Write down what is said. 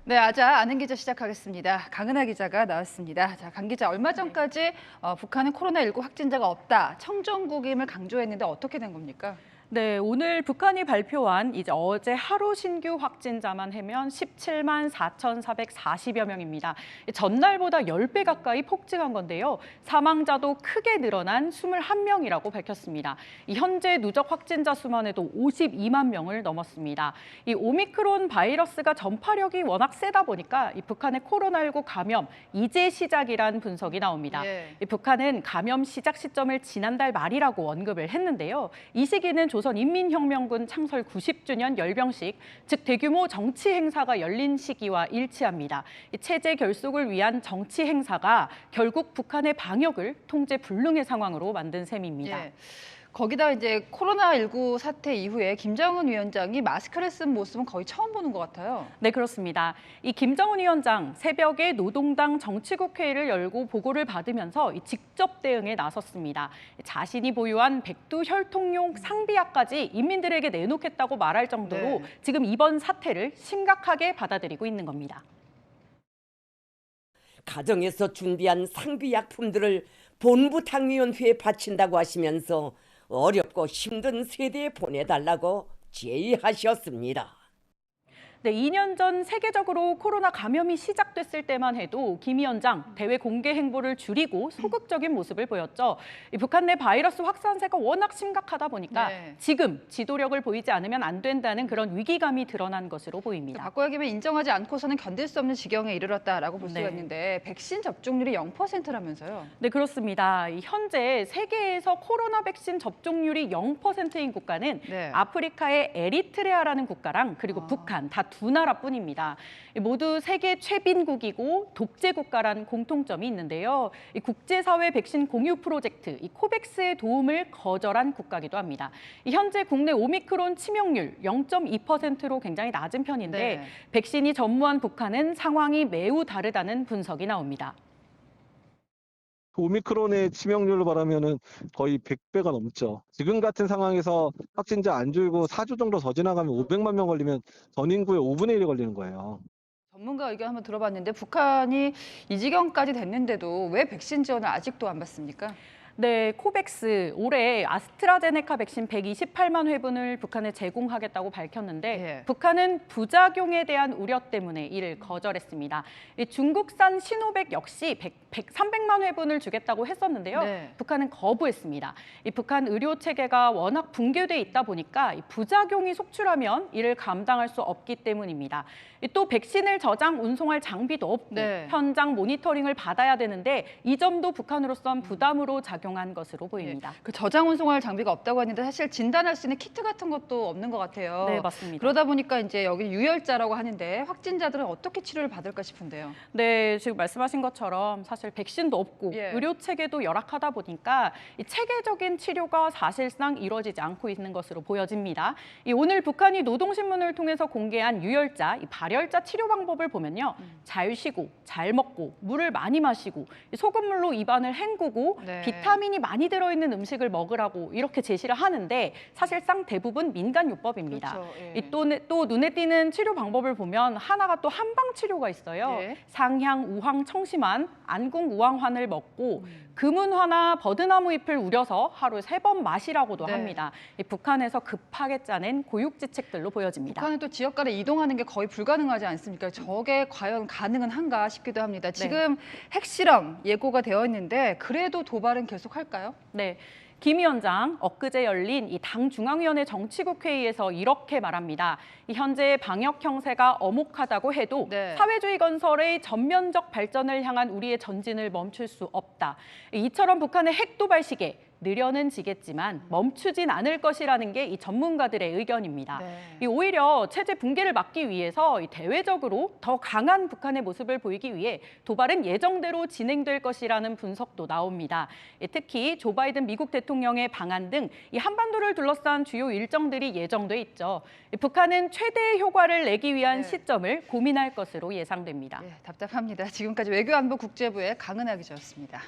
네, 아자 아는 기자 시작하겠습니다. 강은하 기자가 나왔습니다. 자, 강 기자, 얼마 전까지 북한은 코로나19 확진자가 없다, 청정국임을 강조했는데 어떻게 된 겁니까? 네, 오늘 북한이 발표한 어제 하루 신규 확진자만 해면 17만 4,440여 명입니다. 전날보다 10배 가까이 폭증한 건데요. 사망자도 크게 늘어난 21명이라고 밝혔습니다. 현재 누적 확진자 수만 해도 52만 명을 넘었습니다. 이 오미크론 바이러스가 전파력이 워낙 세다 보니까 이 북한의 코로나19 감염 이제 시작이란 분석이 나옵니다. 예. 북한은 감염 시작 시점을 지난달 말이라고 언급을 했는데요. 이 시기는 조선인민혁명군 창설 90주년 열병식, 즉 대규모 정치 행사가 열린 시기와 일치합니다. 체제 결속을 위한 정치 행사가 결국 북한의 방역을 통제 불능의 상황으로 만든 셈입니다. 예. 거기다 이제 코로나19 사태 이후에 김정은 위원장이 마스크를 쓴 모습은 거의 처음 보는 것 같아요. 네, 그렇습니다. 이 김정은 위원장 새벽에 노동당 정치국 회의를 열고 보고를 받으면서 직접 대응에 나섰습니다. 자신이 보유한 백두 혈통용 상비약까지 인민들에게 내놓겠다고 말할 정도로 네. 지금 이번 사태를 심각하게 받아들이고 있는 겁니다. 가정에서 준비한 상비약품들을 본부당위원회에 바친다고 하시면서 어렵고 힘든 세대에 보내달라고 제의하셨습니다. 네, 2년 전 세계적으로 코로나 감염이 시작됐을 때만 해도 김 위원장 대외 공개 행보를 줄이고 소극적인 모습을 보였죠. 북한 내 바이러스 확산세가 워낙 심각하다 보니까 네. 지금 지도력을 보이지 않으면 안 된다는 그런 위기감이 드러난 것으로 보입니다. 바꿔야기면 인정하지 않고서는 견딜 수 없는 지경에 이르렀다라고 볼 수가 네. 있는데 백신 접종률이 0%라면서요. 네, 그렇습니다. 현재 세계에서 코로나 백신 접종률이 0%인 국가는 네. 아프리카의 에리트레아라는 국가랑 그리고 북한 다 두 나라뿐입니다. 모두 세계 최빈국이고 독재 국가란 공통점이 있는데요. 국제사회 백신 공유 프로젝트 코백스의 도움을 거절한 국가기도 합니다. 현재 국내 오미크론 치명률 0.2%로 굉장히 낮은 편인데 네. 백신이 전무한 북한은 상황이 매우 다르다는 분석이 나옵니다. 오미크론의 치명률로 말하면은 거의 100배가 넘죠. 지금 같은 상황에서 확진자 안 줄고 4주 정도 더 지나가면 500만 명 걸리면 전 인구의 5분의 1이 걸리는 거예요. 전문가 의견 한번 들어봤는데 북한이 이 지경까지 됐는데도 왜 백신 지원을 아직도 안 받습니까? 네, 코백스 올해 아스트라제네카 백신 128만 회분을 북한에 제공하겠다고 밝혔는데 예. 북한은 부작용에 대한 우려 때문에 이를 거절했습니다. 중국산 시노백 역시 300만 회분을 주겠다고 했었는데요. 네. 북한은 거부했습니다. 북한 의료 체계가 워낙 붕괴돼 있다 보니까 부작용이 속출하면 이를 감당할 수 없기 때문입니다. 또 백신을 저장, 운송할 장비도 없고 네. 현장 모니터링을 받아야 되는데 이 점도 북한으로선 부담으로 작용한 것으로 보입니다. 그 저장 운송할 장비가 없다고 했는데 사실 진단할 수 있는 키트 같은 것도 없는 것 같아요. 네, 맞습니다. 그러다 보니까 이제 여기 유혈자라고 하는데 확진자들은 어떻게 치료를 받을까 싶은데요. 네, 지금 말씀하신 것처럼 사실 백신도 없고 예. 의료 체계도 열악하다 보니까 이 체계적인 치료가 사실상 이루어지지 않고 있는 것으로 보여집니다. 오늘 북한이 노동신문을 통해서 공개한 유혈자, 발열자 치료 방법을 보면요. 잘 쉬고, 잘 먹고, 물을 많이 마시고, 소금물로 입안을 헹구고 네. 비타민이 많이 들어있는 음식을 먹으라고 이렇게 제시를 하는데 사실상 대부분 민간요법입니다. 그렇죠. 예. 또 눈에 띄는 치료 방법을 보면 하나가 또 한방 치료가 있어요. 예. 상향, 우황, 청심환, 안궁, 우황환을 먹고 금은화나 버드나무 잎을 우려서 하루에 3번 마시라고도 네. 합니다. 북한에서 급하게 짜낸 고육지책들로 보여집니다. 북한은 또 지역 간에 이동하는 게 거의 불가능하지 않습니까? 저게 과연 가능은 한가 싶기도 합니다. 지금 핵실험 예고가 되어 있는데 그래도 도발은 계속할까요? 네. 김 위원장 엊그제 열린 당 중앙위원회 정치국 회의에서 이렇게 말합니다. 현재 방역 형세가 엄혹하다고 해도 네. 사회주의 건설의 전면적 발전을 향한 우리의 전진을 멈출 수 없다. 이처럼 북한의 핵 도발 시계 느려는 지겠지만 멈추진 않을 것이라는 게 이 전문가들의 의견입니다. 네. 오히려 체제 붕괴를 막기 위해서 대외적으로 더 강한 북한의 모습을 보이기 위해 도발은 예정대로 진행될 것이라는 분석도 나옵니다. 특히 조 바이든 미국 대통령의 방한 등 이 한반도를 둘러싼 주요 일정들이 예정돼 있죠. 북한은 최대의 효과를 내기 위한 네. 시점을 고민할 것으로 예상됩니다. 답답합니다. 지금까지 외교안보 국제부의 강은하 기자였습니다.